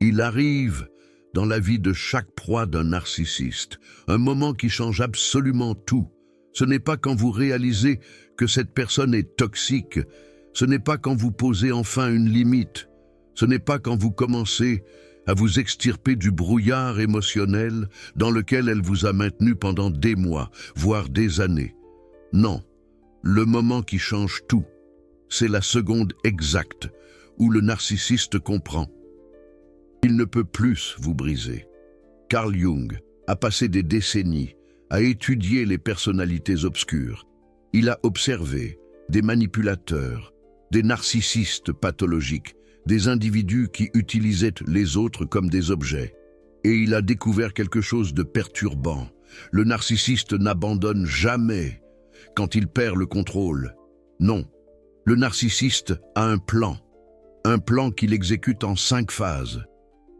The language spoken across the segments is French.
Il arrive dans la vie de chaque proie d'un narcissiste, un moment qui change absolument tout. Ce n'est pas quand vous réalisez que cette personne est toxique, ce n'est pas quand vous posez enfin une limite, ce n'est pas quand vous commencez à vous extirper du brouillard émotionnel dans lequel elle vous a maintenu pendant des mois, voire des années. Non, le moment qui change tout, c'est la seconde exacte où le narcissiste comprend. Il ne peut plus vous briser. Carl Jung a passé des décennies à étudier les personnalités obscures. Il a observé des manipulateurs, des narcissistes pathologiques, des individus qui utilisaient les autres comme des objets. Et il a découvert quelque chose de perturbant. Le narcissiste n'abandonne jamais quand il perd le contrôle. Non, le narcissiste a un plan qu'il exécute en 5 phases.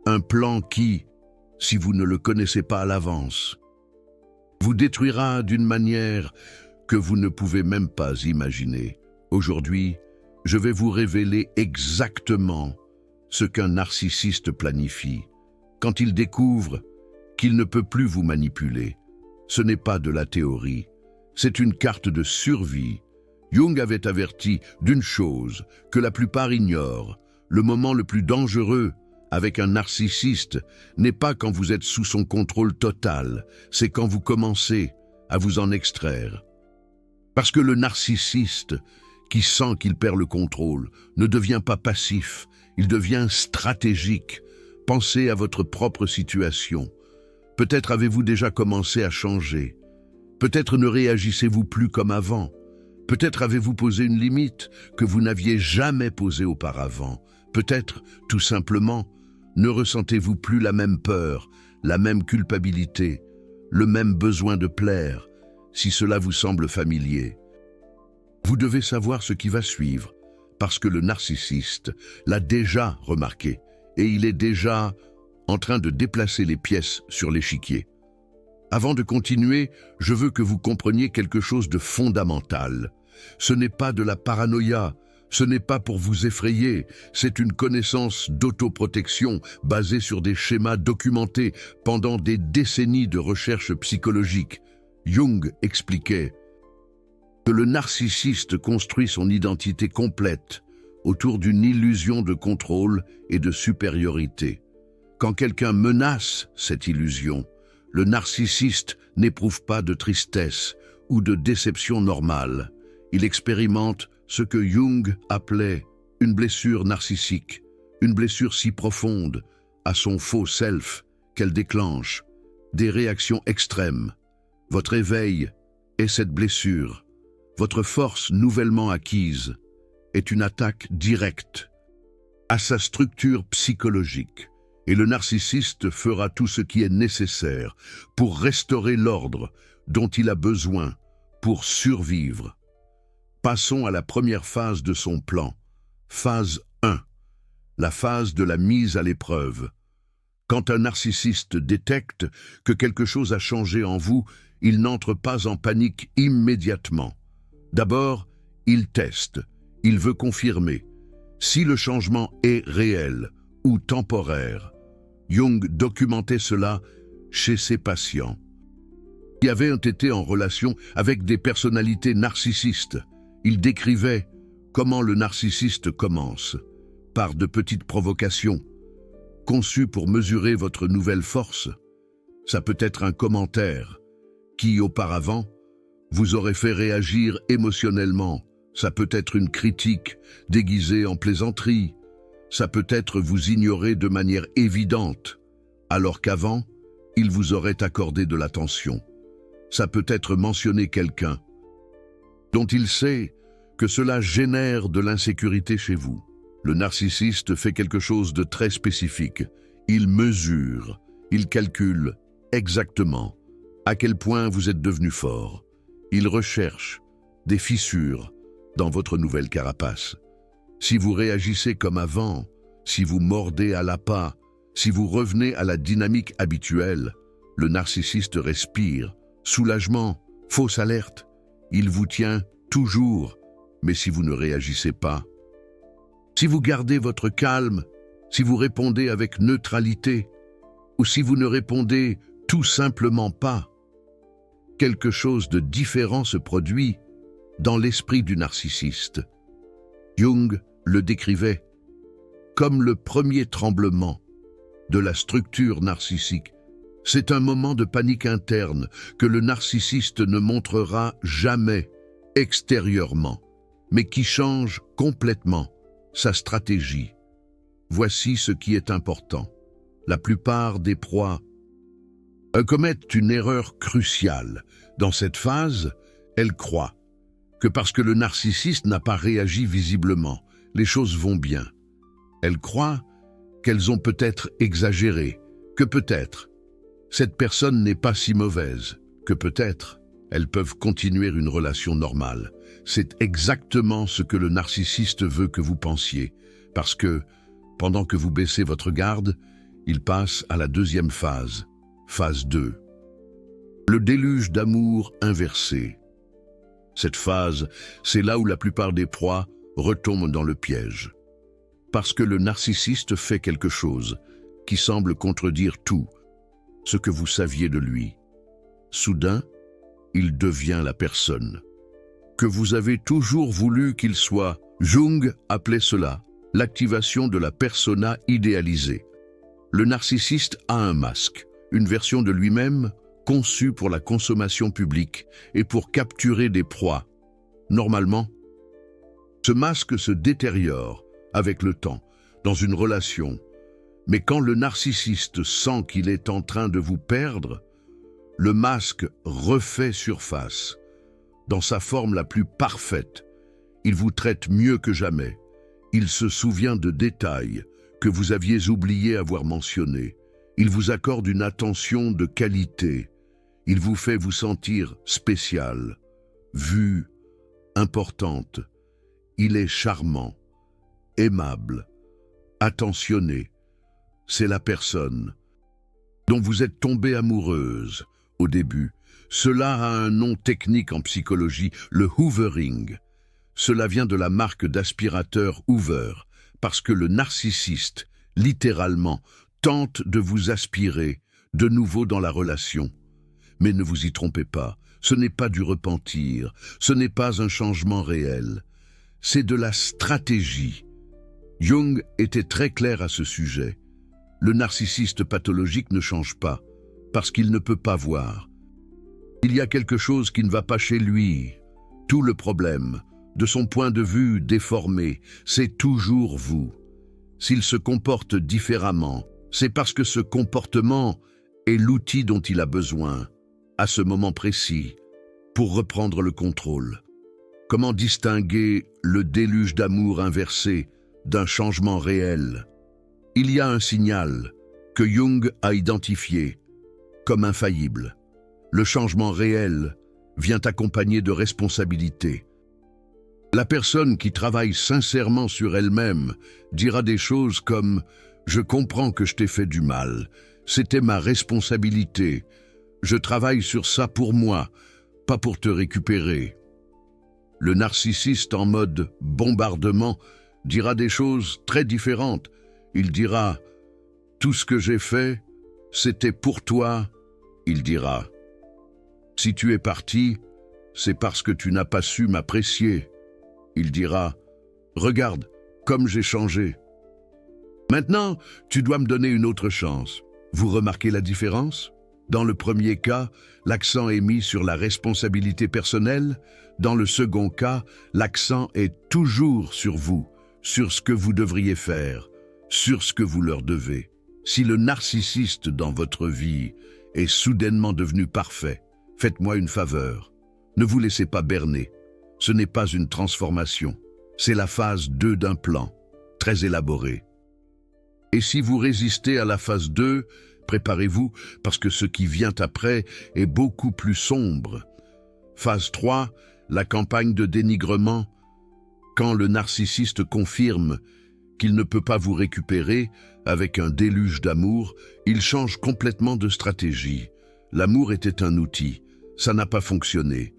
Un plan qui, si vous ne le connaissez pas à l'avance, vous détruira d'une manière que vous ne pouvez même pas imaginer. Aujourd'hui, je vais vous révéler exactement ce qu'un narcissiste planifie. Quand il découvre qu'il ne peut plus vous manipuler, ce n'est pas de la théorie, c'est une carte de survie. Jung avait averti d'une chose que la plupart ignorent. Le moment le plus dangereux avec un narcissiste n'est pas quand vous êtes sous son contrôle total, c'est quand vous commencez à vous en extraire. Parce que le narcissiste qui sent qu'il perd le contrôle ne devient pas passif, il devient stratégique. Pensez à votre propre situation. Peut-être avez-vous déjà commencé à changer. Peut-être ne réagissez-vous plus comme avant. Peut-être avez-vous posé une limite que vous n'aviez jamais posée auparavant. Peut-être, tout simplement, ne ressentez-vous plus la même peur, la même culpabilité, le même besoin de plaire, si cela vous semble familier. Vous devez savoir ce qui va suivre, parce que le narcissiste l'a déjà remarqué, et il est déjà en train de déplacer les pièces sur l'échiquier. Avant de continuer, je veux que vous compreniez quelque chose de fondamental. Ce n'est pas de la paranoïa, ce n'est pas pour vous effrayer, c'est une connaissance d'autoprotection basée sur des schémas documentés pendant des décennies de recherche psychologique. Jung expliquait que le narcissiste construit son identité complète autour d'une illusion de contrôle et de supériorité. Quand quelqu'un menace cette illusion, le narcissiste n'éprouve pas de tristesse ou de déception normale. Il expérimente ce que Jung appelait une blessure narcissique, une blessure si profonde à son faux self qu'elle déclenche des réactions extrêmes. Votre éveil est cette blessure. Votre force nouvellement acquise est une attaque directe à sa structure psychologique. Et le narcissiste fera tout ce qui est nécessaire pour restaurer l'ordre dont il a besoin pour survivre. Passons à la première phase de son plan. Phase 1. La phase de la mise à l'épreuve. Quand un narcissiste détecte que quelque chose a changé en vous, il n'entre pas en panique immédiatement. D'abord, il teste, il veut confirmer. Si le changement est réel ou temporaire, Jung documentait cela chez ses patients qui avaient été en relation avec des personnalités narcissistes. Il décrivait comment le narcissiste commence, par de petites provocations, conçues pour mesurer votre nouvelle force. Ça peut être un commentaire qui, auparavant, vous aurait fait réagir émotionnellement. Ça peut être une critique déguisée en plaisanterie. Ça peut être vous ignorer de manière évidente, alors qu'avant, il vous aurait accordé de l'attention. Ça peut être mentionner quelqu'un dont il sait que cela génère de l'insécurité chez vous. Le narcissiste fait quelque chose de très spécifique. Il mesure, il calcule exactement à quel point vous êtes devenu fort. Il recherche des fissures dans votre nouvelle carapace. Si vous réagissez comme avant, si vous mordez à l'appât, si vous revenez à la dynamique habituelle, le narcissiste respire, soulagement, fausse alerte. Il vous tient toujours, mais si vous ne réagissez pas, si vous gardez votre calme, si vous répondez avec neutralité, ou si vous ne répondez tout simplement pas, quelque chose de différent se produit dans l'esprit du narcissiste. Jung le décrivait comme le premier tremblement de la structure narcissique. C'est un moment de panique interne que le narcissiste ne montrera jamais extérieurement, mais qui change complètement sa stratégie. Voici ce qui est important. La plupart des proies commettent une erreur cruciale. Dans cette phase, elles croient que parce que le narcissiste n'a pas réagi visiblement, les choses vont bien. Elles croient qu'elles ont peut-être exagéré, que peut-être cette personne n'est pas si mauvaise, que peut-être elles peuvent continuer une relation normale. C'est exactement ce que le narcissiste veut que vous pensiez, parce que, pendant que vous baissez votre garde, il passe à la deuxième phase, phase 2. Le déluge d'amour inversé. Cette phase, c'est là où la plupart des proies retombent dans le piège. Parce que le narcissiste fait quelque chose qui semble contredire tout ce que vous saviez de lui. Soudain, il devient la personne que vous avez toujours voulu qu'il soit. Jung appelait cela l'activation de la persona idéalisée. Le narcissiste a un masque, une version de lui-même conçue pour la consommation publique et pour capturer des proies. Normalement, ce masque se détériore avec le temps, dans une relation. Mais quand le narcissiste sent qu'il est en train de vous perdre, le masque refait surface. Dans sa forme la plus parfaite, il vous traite mieux que jamais. Il se souvient de détails que vous aviez oublié avoir mentionnés. Il vous accorde une attention de qualité. Il vous fait vous sentir spécial, vu, importante. Il est charmant, aimable, attentionné. C'est la personne dont vous êtes tombée amoureuse au début. Cela a un nom technique en psychologie, le hoovering. Cela vient de la marque d'aspirateur Hoover, parce que le narcissiste, littéralement, tente de vous aspirer de nouveau dans la relation. Mais ne vous y trompez pas, ce n'est pas du repentir, ce n'est pas un changement réel, c'est de la stratégie. Jung était très clair à ce sujet. Le narcissiste pathologique ne change pas, parce qu'il ne peut pas voir. Il y a quelque chose qui ne va pas chez lui. Tout le problème, de son point de vue déformé, c'est toujours vous. S'il se comporte différemment, c'est parce que ce comportement est l'outil dont il a besoin, à ce moment précis, pour reprendre le contrôle. Comment distinguer le déluge d'amour inversé d'un changement réel? Il y a un signal que Jung a identifié comme infaillible. Le changement réel vient accompagné de responsabilité. La personne qui travaille sincèrement sur elle-même dira des choses comme « Je comprends que je t'ai fait du mal, c'était ma responsabilité, je travaille sur ça pour moi, pas pour te récupérer ». Le narcissiste en mode bombardement dira des choses très différentes. Il dira « Tout ce que j'ai fait, c'était pour toi ». Il dira « Si tu es parti, c'est parce que tu n'as pas su m'apprécier ». Il dira « Regarde, comme j'ai changé. Maintenant, tu dois me donner une autre chance. » Vous remarquez la différence? Dans le premier cas, l'accent est mis sur la responsabilité personnelle. Dans le second cas, l'accent est toujours sur vous, sur ce que vous devriez faire, sur ce que vous leur devez. Si le narcissiste dans votre vie est soudainement devenu parfait, faites-moi une faveur. Ne vous laissez pas berner. Ce n'est pas une transformation. C'est la phase 2 d'un plan, très élaboré. Et si vous résistez à la phase 2, préparez-vous parce que ce qui vient après est beaucoup plus sombre. Phase 3, la campagne de dénigrement. Quand le narcissiste confirme qu'il ne peut pas vous récupérer avec un déluge d'amour, il change complètement de stratégie. L'amour était un outil, ça n'a pas fonctionné.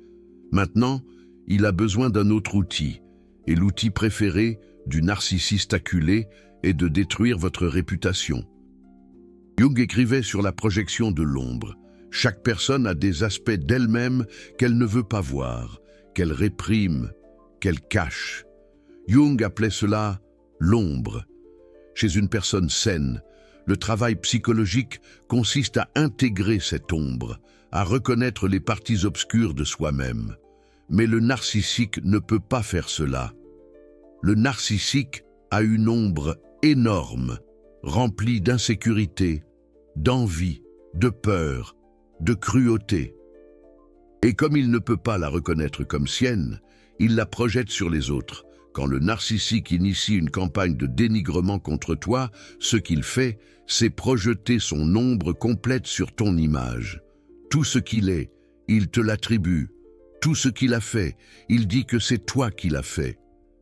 Maintenant, il a besoin d'un autre outil, et l'outil préféré du narcissiste acculé et de détruire votre réputation. Jung écrivait sur la projection de l'ombre. Chaque personne a des aspects d'elle-même qu'elle ne veut pas voir, qu'elle réprime, qu'elle cache. Jung appelait cela l'ombre. Chez une personne saine, le travail psychologique consiste à intégrer cette ombre, à reconnaître les parties obscures de soi-même. Mais le narcissique ne peut pas faire cela. Le narcissique a une ombre énorme, remplie d'insécurité, d'envie, de peur, de cruauté. Et comme il ne peut pas la reconnaître comme sienne, il la projette sur les autres. Quand le narcissique initie une campagne de dénigrement contre toi, ce qu'il fait, c'est projeter son ombre complète sur ton image. Tout ce qu'il est, il te l'attribue. Tout ce qu'il a fait, il dit que c'est toi qui l'as fait.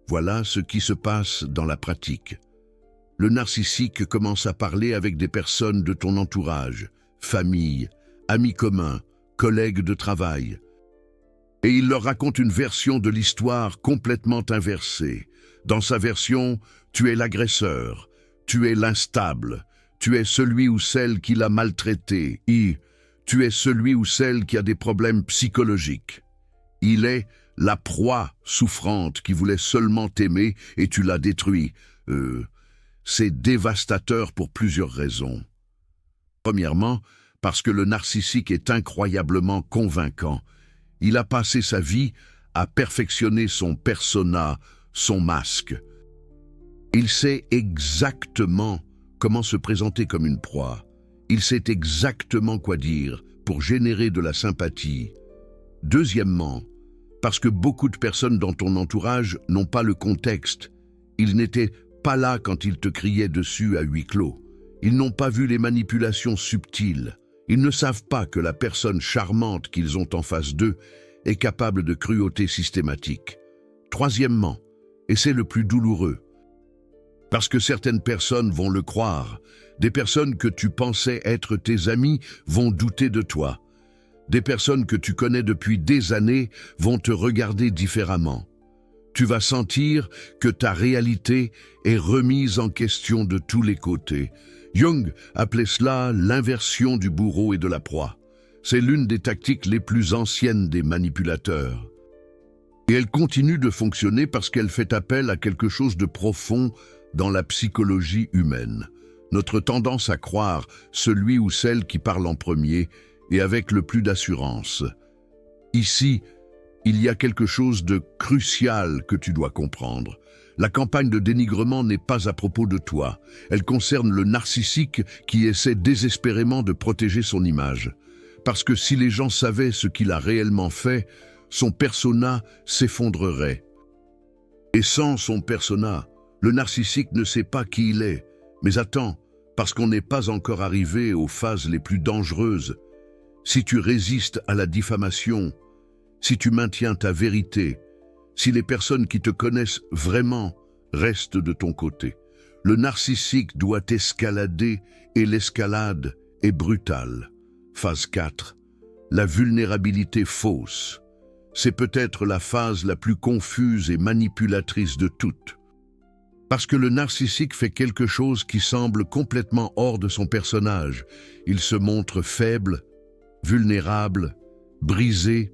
Voilà ce qui se passe dans la pratique. Le narcissique commence à parler avec des personnes de ton entourage, famille, amis communs, collègues de travail. Et il leur raconte une version de l'histoire complètement inversée. Dans sa version, tu es l'agresseur, tu es l'instable, tu es celui ou celle qui l'a maltraité, tu es celui ou celle qui a des problèmes psychologiques. Il est la proie souffrante qui voulait seulement t'aimer et tu l'as détruit. C'est dévastateur pour plusieurs raisons. Premièrement, parce que le narcissique est incroyablement convaincant. Il a passé sa vie à perfectionner son persona, son masque. Il sait exactement comment se présenter comme une proie. Il sait exactement quoi dire pour générer de la sympathie. Deuxièmement, parce que beaucoup de personnes dans ton entourage n'ont pas le contexte. Ils n'étaient pas là quand ils te criaient dessus à huis clos. Ils n'ont pas vu les manipulations subtiles. Ils ne savent pas que la personne charmante qu'ils ont en face d'eux est capable de cruauté systématique. Troisièmement, et c'est le plus douloureux, parce que certaines personnes vont le croire, des personnes que tu pensais être tes amis vont douter de toi. Des personnes que tu connais depuis des années vont te regarder différemment. Tu vas sentir que ta réalité est remise en question de tous les côtés. Jung appelait cela l'inversion du bourreau et de la proie. C'est l'une des tactiques les plus anciennes des manipulateurs. Et elle continue de fonctionner parce qu'elle fait appel à quelque chose de profond dans la psychologie humaine. Notre tendance à croire celui ou celle qui parle en premier et avec le plus d'assurance. Ici, il y a quelque chose de crucial que tu dois comprendre. La campagne de dénigrement n'est pas à propos de toi. Elle concerne le narcissique qui essaie désespérément de protéger son image. Parce que si les gens savaient ce qu'il a réellement fait, son persona s'effondrerait. Et sans son persona, le narcissique ne sait pas qui il est. Mais attends, parce qu'on n'est pas encore arrivé aux phases les plus dangereuses. Si tu résistes à la diffamation, si tu maintiens ta vérité, si les personnes qui te connaissent vraiment restent de ton côté, le narcissique doit escalader et l'escalade est brutale. Phase 4. La vulnérabilité fausse. C'est peut-être la phase la plus confuse et manipulatrice de toutes. Parce que le narcissique fait quelque chose qui semble complètement hors de son personnage. Il se montre faible, vulnérable, brisé.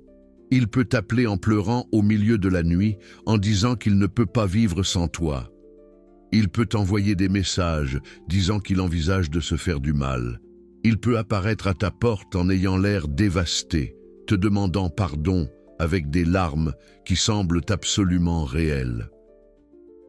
Il peut t'appeler en pleurant au milieu de la nuit en disant qu'il ne peut pas vivre sans toi. Il peut t'envoyer des messages disant qu'il envisage de se faire du mal. Il peut apparaître à ta porte en ayant l'air dévasté, te demandant pardon avec des larmes qui semblent absolument réelles.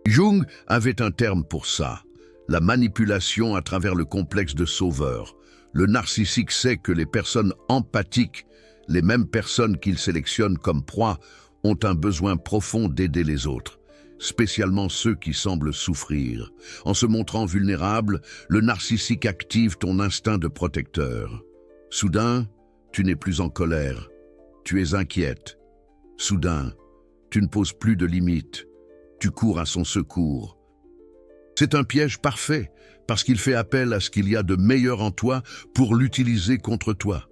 Jung avait un terme pour ça, la manipulation à travers le complexe de sauveur. Le narcissique sait que les personnes empathiques, les mêmes personnes qu'il sélectionne comme proie, ont un besoin profond d'aider les autres, spécialement ceux qui semblent souffrir. En se montrant vulnérable, le narcissique active ton instinct de protecteur. Soudain, tu n'es plus en colère, tu es inquiète. Soudain, tu ne poses plus de limites, tu cours à son secours. C'est un piège parfait, parce qu'il fait appel à ce qu'il y a de meilleur en toi pour l'utiliser contre toi.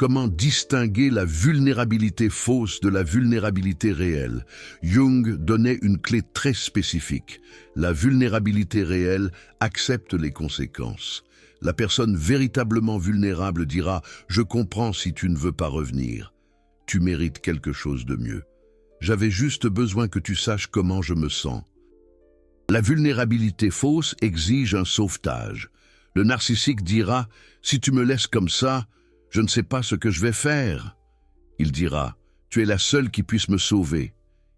comment distinguer la vulnérabilité fausse de la vulnérabilité réelle. Jung donnait une clé très spécifique. La vulnérabilité réelle accepte les conséquences. La personne véritablement vulnérable dira « Je comprends si tu ne veux pas revenir. Tu mérites quelque chose de mieux. J'avais juste besoin que tu saches comment je me sens. » La vulnérabilité fausse exige un sauvetage. Le narcissique dira « Si tu me laisses comme ça, je ne sais pas ce que je vais faire. » Il dira « Tu es la seule qui puisse me sauver. »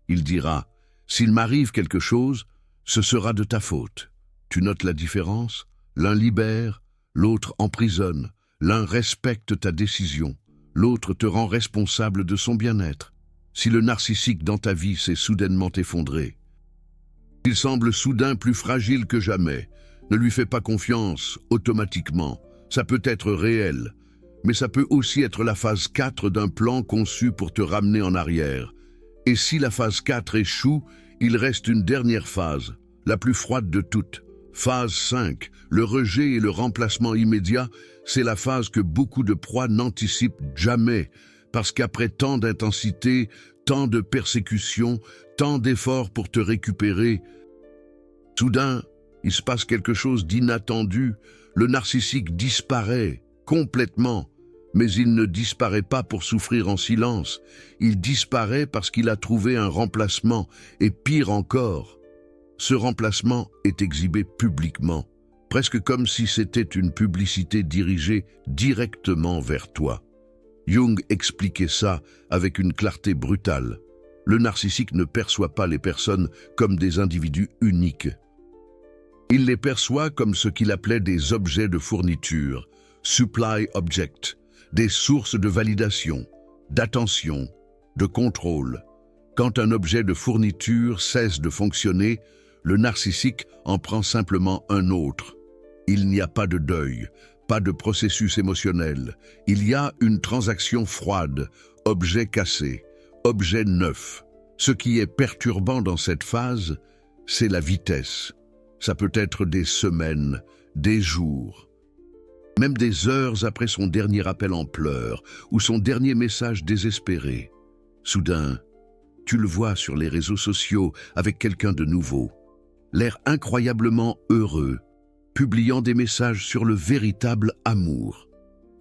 Il dira « S'il m'arrive quelque chose, ce sera de ta faute. » Tu notes la différence? L'un libère, l'autre emprisonne. L'un respecte ta décision, l'autre te rend responsable de son bien-être. Si le narcissique dans ta vie s'est soudainement effondré, il semble soudain plus fragile que jamais. Ne lui fais pas confiance automatiquement. Ça peut être réel, mais ça peut aussi être la phase 4 d'un plan conçu pour te ramener en arrière. Et si la phase 4 échoue, il reste une dernière phase, la plus froide de toutes. Phase 5, le rejet et le remplacement immédiat, c'est la phase que beaucoup de proies n'anticipent jamais, parce qu'après tant d'intensité, tant de persécution, tant d'efforts pour te récupérer, soudain, il se passe quelque chose d'inattendu. Le narcissique disparaît complètement, mais il ne disparaît pas pour souffrir en silence. Il disparaît parce qu'il a trouvé un remplacement, et pire encore, ce remplacement est exhibé publiquement, presque comme si c'était une publicité dirigée directement vers toi. Jung expliquait ça avec une clarté brutale. Le narcissique ne perçoit pas les personnes comme des individus uniques. Il les perçoit comme ce qu'il appelait des objets de fourniture, supply object, des sources de validation, d'attention, de contrôle. Quand un objet de fourniture cesse de fonctionner, le narcissique en prend simplement un autre. Il n'y a pas de deuil, pas de processus émotionnel. Il y a une transaction froide, objet cassé, objet neuf. Ce qui est perturbant dans cette phase, c'est la vitesse. Ça peut être des semaines, des jours, même des heures après son dernier appel en pleurs ou son dernier message désespéré. Soudain, tu le vois sur les réseaux sociaux avec quelqu'un de nouveau, l'air incroyablement heureux, publiant des messages sur le véritable amour,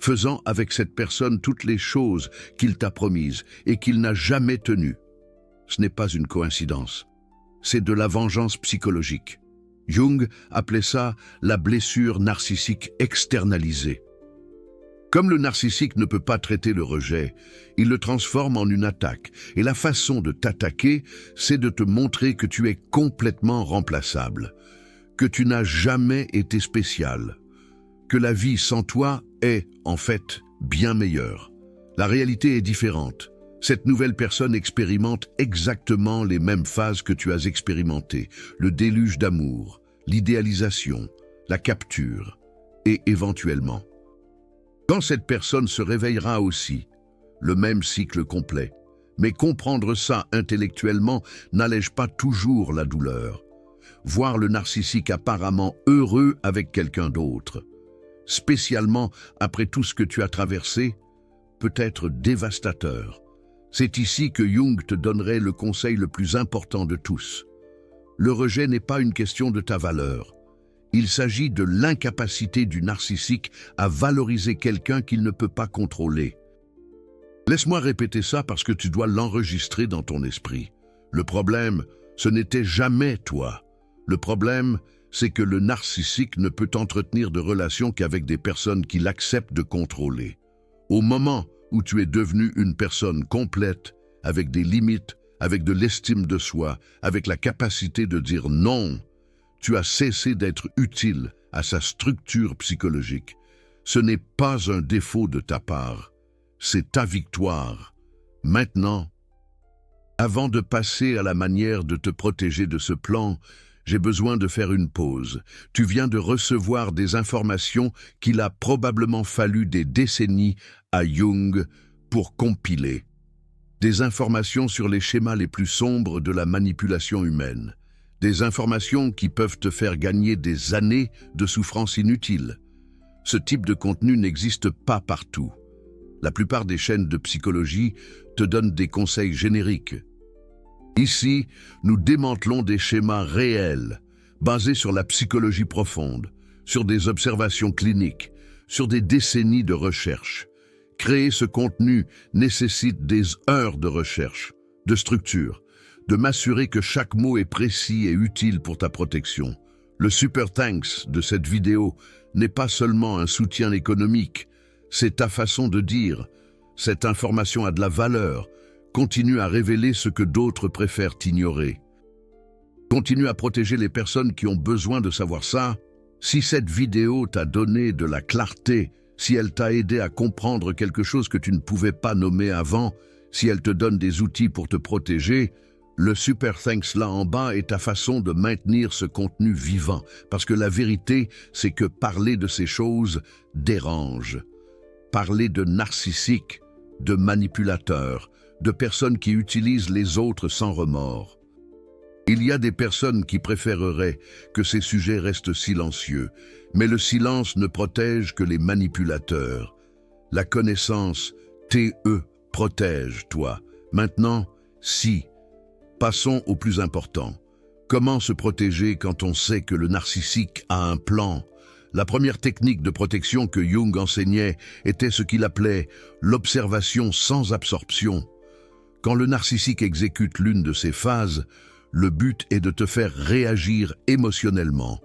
faisant avec cette personne toutes les choses qu'il t'a promises et qu'il n'a jamais tenues. Ce n'est pas une coïncidence, c'est de la vengeance psychologique. Jung appelait ça la blessure narcissique externalisée. Comme le narcissique ne peut pas traiter le rejet, il le transforme en une attaque. Et la façon de t'attaquer, c'est de te montrer que tu es complètement remplaçable, que tu n'as jamais été spécial, que la vie sans toi est, en fait, bien meilleure. La réalité est différente. Cette nouvelle personne expérimente exactement les mêmes phases que tu as expérimentées, le déluge d'amour, l'idéalisation, la capture, et éventuellement. Quand cette personne se réveillera aussi, le même cycle complet. Mais comprendre ça intellectuellement n'allège pas toujours la douleur. Voir le narcissique apparemment heureux avec quelqu'un d'autre, spécialement après tout ce que tu as traversé, peut être dévastateur. C'est ici que Jung te donnerait le conseil le plus important de tous. Le rejet n'est pas une question de ta valeur. Il s'agit de l'incapacité du narcissique à valoriser quelqu'un qu'il ne peut pas contrôler. Laisse-moi répéter ça parce que tu dois l'enregistrer dans ton esprit. Le problème, ce n'était jamais toi. Le problème, c'est que le narcissique ne peut entretenir de relations qu'avec des personnes qu'il accepte de contrôler. Au moment où tu es devenu une personne complète, avec des limites, avec de l'estime de soi, avec la capacité de dire non, tu as cessé d'être utile à sa structure psychologique. Ce n'est pas un défaut de ta part, c'est ta victoire. Maintenant, avant de passer à la manière de te protéger de ce plan, j'ai besoin de faire une pause. Tu viens de recevoir des informations qu'il a probablement fallu des décennies à Jung pour compiler. Des informations sur les schémas les plus sombres de la manipulation humaine. Des informations qui peuvent te faire gagner des années de souffrance inutile. Ce type de contenu n'existe pas partout. La plupart des chaînes de psychologie te donnent des conseils génériques. Ici, nous démantelons des schémas réels, basés sur la psychologie profonde, sur des observations cliniques, sur des décennies de recherche. Créer ce contenu nécessite des heures de recherche, de structure, de m'assurer que chaque mot est précis et utile pour ta protection. Le super thanks de cette vidéo n'est pas seulement un soutien économique, c'est ta façon de dire. Cette information a de la valeur. Continue à révéler ce que d'autres préfèrent ignorer. Continue à protéger les personnes qui ont besoin de savoir ça. Si cette vidéo t'a donné de la clarté, si elle t'a aidé à comprendre quelque chose que tu ne pouvais pas nommer avant, si elle te donne des outils pour te protéger, le super thanks là en bas est ta façon de maintenir ce contenu vivant. Parce que la vérité, c'est que parler de ces choses dérange. Parler de narcissiques, de manipulateurs, de personnes qui utilisent les autres sans remords. Il y a des personnes qui préféreraient que ces sujets restent silencieux, mais le silence ne protège que les manipulateurs. La connaissance, TE, protège, toi. Maintenant, si. Passons au plus important. Comment se protéger quand on sait que le narcissique a un plan? La première technique de protection que Jung enseignait était ce qu'il appelait l'observation sans absorption. Quand le narcissique exécute l'une de ces phases, le but est de te faire réagir émotionnellement.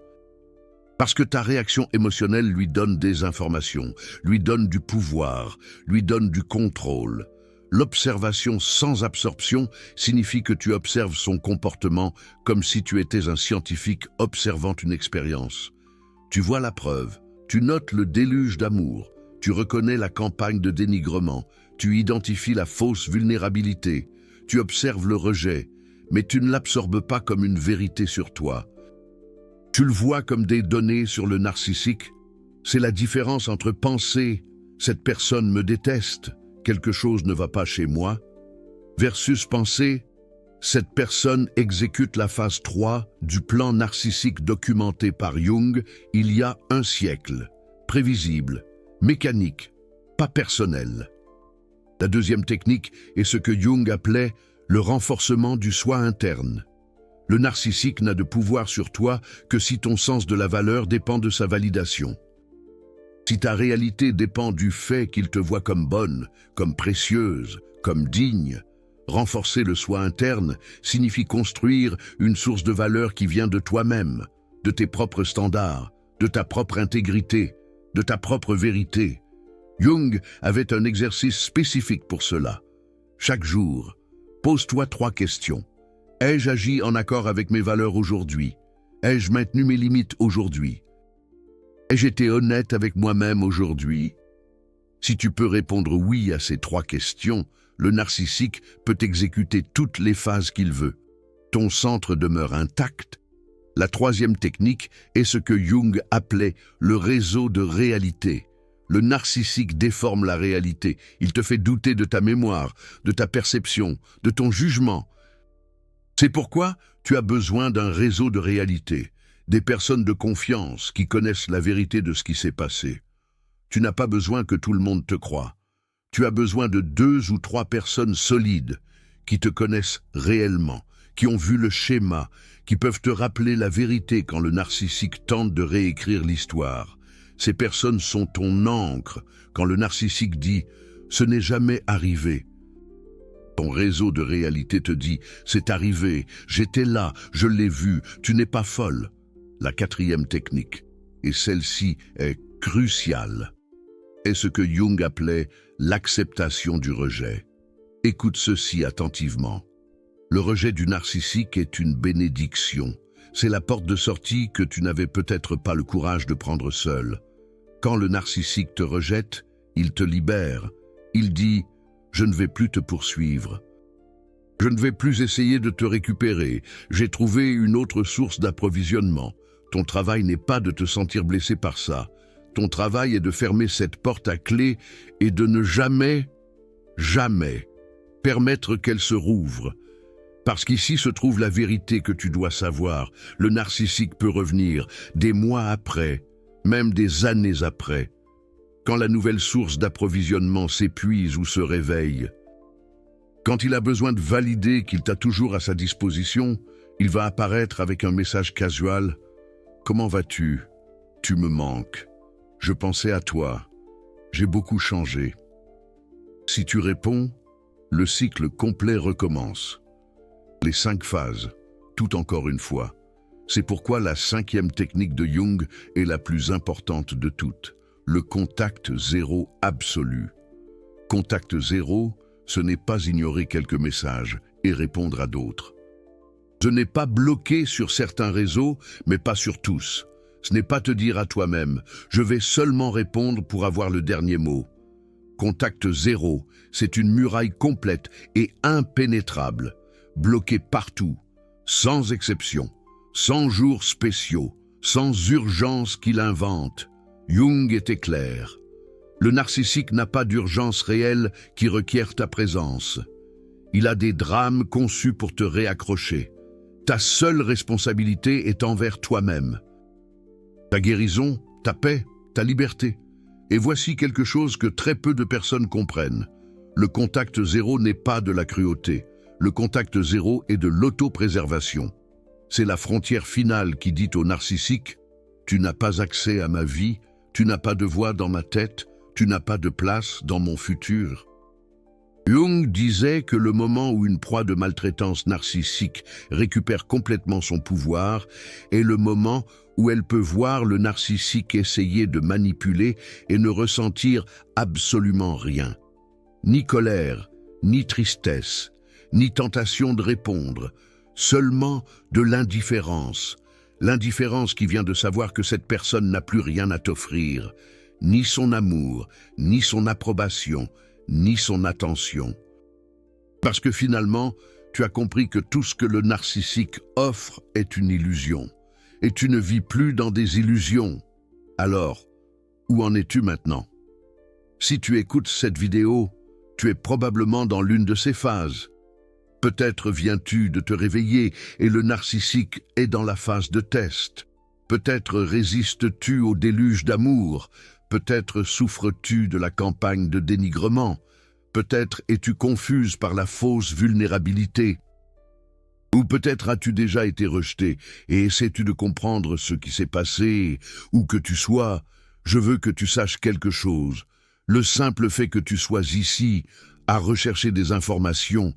Parce que ta réaction émotionnelle lui donne des informations, lui donne du pouvoir, lui donne du contrôle. L'observation sans absorption signifie que tu observes son comportement comme si tu étais un scientifique observant une expérience. Tu vois la preuve, tu notes le déluge d'amour, tu reconnais la campagne de dénigrement, tu identifies la fausse vulnérabilité, tu observes le rejet, mais tu ne l'absorbes pas comme une vérité sur toi. Tu le vois comme des données sur le narcissique. C'est la différence entre penser « cette personne me déteste, quelque chose ne va pas chez moi » versus penser « cette personne exécute la phase 3 du plan narcissique documenté par Jung il y a un siècle, prévisible, mécanique, pas personnel ». La deuxième technique est ce que Jung appelait le renforcement du soi interne. Le narcissique n'a de pouvoir sur toi que si ton sens de la valeur dépend de sa validation. Si ta réalité dépend du fait qu'il te voit comme bonne, comme précieuse, comme digne, renforcer le soi interne signifie construire une source de valeur qui vient de toi-même, de tes propres standards, de ta propre intégrité, de ta propre vérité. Jung avait un exercice spécifique pour cela. Chaque jour, pose-toi 3 questions. Ai-je agi en accord avec mes valeurs aujourd'hui? Ai-je maintenu mes limites aujourd'hui? Ai-je été honnête avec moi-même aujourd'hui? Si tu peux répondre oui à ces 3 questions, le narcissique peut exécuter toutes les phases qu'il veut. Ton centre demeure intact. La troisième technique est ce que Jung appelait le réseau de réalité. Le narcissique déforme la réalité. Il te fait douter de ta mémoire, de ta perception, de ton jugement. C'est pourquoi tu as besoin d'un réseau de réalité, des personnes de confiance qui connaissent la vérité de ce qui s'est passé. Tu n'as pas besoin que tout le monde te croie. Tu as besoin de 2 ou 3 personnes solides qui te connaissent réellement, qui ont vu le schéma, qui peuvent te rappeler la vérité quand le narcissique tente de réécrire l'histoire. Ces personnes sont ton encre quand le narcissique dit « ce n'est jamais arrivé ». Ton réseau de réalité te dit « c'est arrivé, j'étais là, je l'ai vu, tu n'es pas folle ». La 4e technique, et celle-ci est cruciale, est ce que Jung appelait l'acceptation du rejet. Écoute ceci attentivement. Le rejet du narcissique est une bénédiction. C'est la porte de sortie que tu n'avais peut-être pas le courage de prendre seul. Quand le narcissique te rejette, il te libère. Il dit « je ne vais plus te poursuivre. Je ne vais plus essayer de te récupérer. J'ai trouvé une autre source d'approvisionnement. Ton travail n'est pas de te sentir blessé par ça. Ton travail est de fermer cette porte à clé et de ne jamais, jamais permettre qu'elle se rouvre. Parce qu'ici se trouve la vérité que tu dois savoir. Le narcissique peut revenir des mois après, même des années après. quand la nouvelle source d'approvisionnement s'épuise ou se réveille. Quand il a besoin de valider qu'il t'a toujours à sa disposition, il va apparaître avec un message casual. « Comment vas-tu? Tu me manques. Je pensais à toi. J'ai beaucoup changé. » Si tu réponds, le cycle complet recommence. Les 5 phases, tout encore une fois. C'est pourquoi la 5e technique de Jung est la plus importante de toutes. Le contact zéro absolu. Contact zéro, ce n'est pas ignorer quelques messages et répondre à d'autres. Ce n'est pas bloquer sur certains réseaux, mais pas sur tous. Ce n'est pas te dire à toi-même « je vais seulement répondre pour avoir le dernier mot ». Contact zéro, c'est une muraille complète et impénétrable, bloquée partout, sans exception, sans jours spéciaux, sans urgence qu'il invente. Jung était clair. Le narcissique n'a pas d'urgence réelle qui requiert ta présence. Il a des drames conçus pour te réaccrocher. Ta seule responsabilité est envers toi-même. Ta guérison, ta paix, ta liberté. Et voici quelque chose que très peu de personnes comprennent. Le contact zéro n'est pas de la cruauté. Le contact zéro est de l'autopréservation. C'est la frontière finale qui dit au narcissique « Tu n'as pas accès à ma vie, tu n'as pas de voix dans ma tête, tu n'as pas de place dans mon futur. » Jung disait que le moment où une proie de maltraitance narcissique récupère complètement son pouvoir est le moment où elle peut voir le narcissique essayer de manipuler et ne ressentir absolument rien. Ni colère, ni tristesse, ni tentation de répondre, seulement de l'indifférence. L'indifférence qui vient de savoir que cette personne n'a plus rien à t'offrir, ni son amour, ni son approbation, ni son attention. Parce que finalement, tu as compris que tout ce que le narcissique offre est une illusion, et tu ne vis plus dans des illusions. Alors, où en es-tu maintenant? Si tu écoutes cette vidéo, tu es probablement dans l'une de ces phases. Peut-être viens-tu de te réveiller et le narcissique est dans la phase de test. Peut-être résistes-tu au déluge d'amour. Peut-être souffres-tu de la campagne de dénigrement. Peut-être es-tu confuse par la fausse vulnérabilité. Ou peut-être as-tu déjà été rejeté et essaies-tu de comprendre ce qui s'est passé, où que tu sois. Je veux que tu saches quelque chose. Le simple fait que tu sois ici, à rechercher des informations,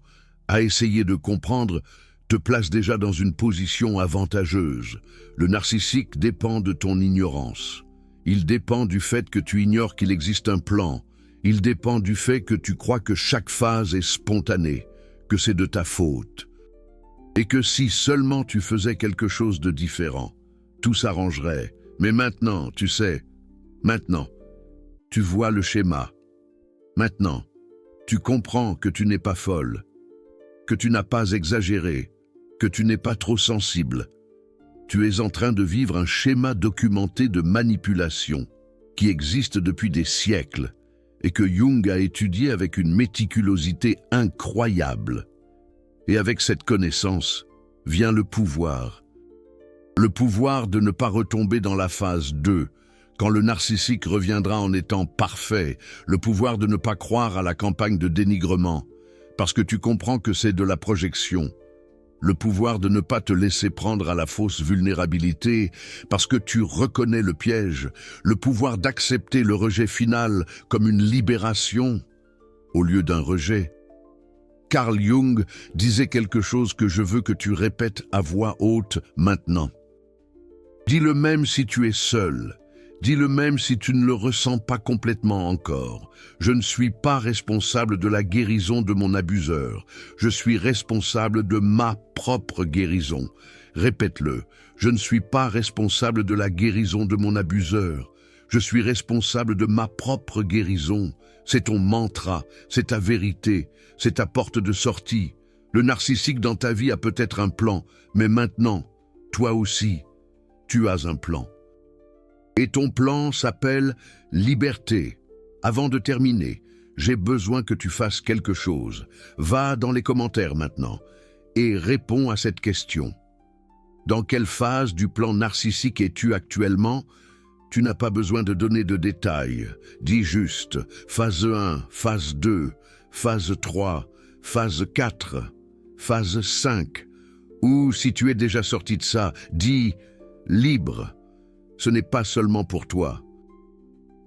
à essayer de comprendre, te place déjà dans une position avantageuse. Le narcissique dépend de ton ignorance. Il dépend du fait que tu ignores qu'il existe un plan. Il dépend du fait que tu crois que chaque phase est spontanée, que c'est de ta faute. Et que si seulement tu faisais quelque chose de différent, tout s'arrangerait. Mais maintenant, tu sais, maintenant, tu vois le schéma. Maintenant, tu comprends que tu n'es pas folle, que tu n'as pas exagéré, que tu n'es pas trop sensible. Tu es en train de vivre un schéma documenté de manipulation qui existe depuis des siècles et que Jung a étudié avec une méticulosité incroyable. Et avec cette connaissance vient le pouvoir. Le pouvoir de ne pas retomber dans la phase 2, quand le narcissique reviendra en étant parfait, le pouvoir de ne pas croire à la campagne de dénigrement, parce que tu comprends que c'est de la projection. Le pouvoir de ne pas te laisser prendre à la fausse vulnérabilité parce que tu reconnais le piège, le pouvoir d'accepter le rejet final comme une libération au lieu d'un rejet. Carl Jung disait quelque chose que je veux que tu répètes à voix haute maintenant. Dis-le même si tu es seul. Dis-le même si tu ne le ressens pas complètement encore. Je ne suis pas responsable de la guérison de mon abuseur. Je suis responsable de ma propre guérison. Répète-le. Je ne suis pas responsable de la guérison de mon abuseur. Je suis responsable de ma propre guérison. C'est ton mantra, c'est ta vérité, c'est ta porte de sortie. Le narcissique dans ta vie a peut-être un plan, mais maintenant, toi aussi, tu as un plan. Et ton plan s'appelle liberté. Avant de terminer, j'ai besoin que tu fasses quelque chose. Va dans les commentaires maintenant et réponds à cette question. Dans quelle phase du plan narcissique es-tu actuellement? Tu n'as pas besoin de donner de détails. Dis juste phase 1, phase 2, phase 3, phase 4, phase 5. Ou si tu es déjà sorti de ça, dis libre. Ce n'est pas seulement pour toi.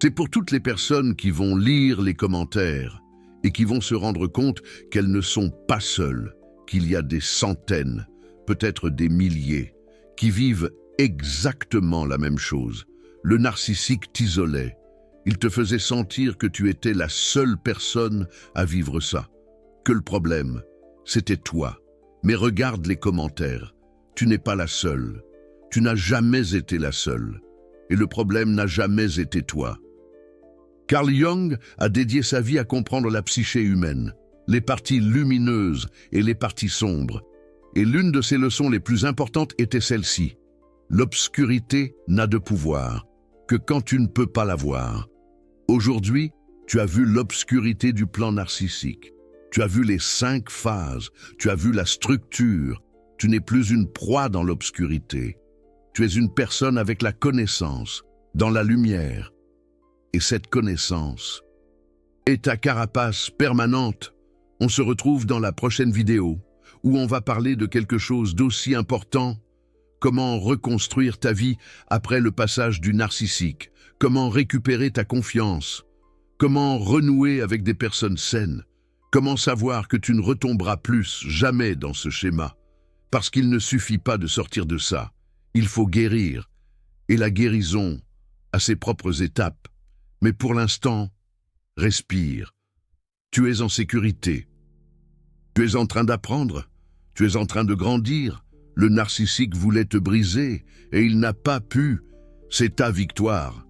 C'est pour toutes les personnes qui vont lire les commentaires et qui vont se rendre compte qu'elles ne sont pas seules, qu'il y a des centaines, peut-être des milliers, qui vivent exactement la même chose. Le narcissique t'isolait. Il te faisait sentir que tu étais la seule personne à vivre ça. Que le problème, c'était toi. Mais regarde les commentaires. Tu n'es pas la seule. Tu n'as jamais été la seule. Et le problème n'a jamais été toi. Carl Jung a dédié sa vie à comprendre la psyché humaine, les parties lumineuses et les parties sombres. Et l'une de ses leçons les plus importantes était celle-ci. L'obscurité n'a de pouvoir que quand tu ne peux pas la voir. Aujourd'hui, tu as vu l'obscurité du plan narcissique. Tu as vu les 5 phases. Tu as vu la structure. Tu n'es plus une proie dans l'obscurité. Tu es une personne avec la connaissance, dans la lumière. Et cette connaissance est ta carapace permanente. On se retrouve dans la prochaine vidéo, où on va parler de quelque chose d'aussi important. Comment reconstruire ta vie après le passage du narcissique? Comment récupérer ta confiance? Comment renouer avec des personnes saines? Comment savoir que tu ne retomberas plus jamais dans ce schéma? Parce qu'il ne suffit pas de sortir de ça. Il faut guérir. Et la guérison a ses propres étapes. Mais pour l'instant, respire. Tu es en sécurité. Tu es en train d'apprendre. Tu es en train de grandir. Le narcissique voulait te briser et il n'a pas pu. C'est ta victoire.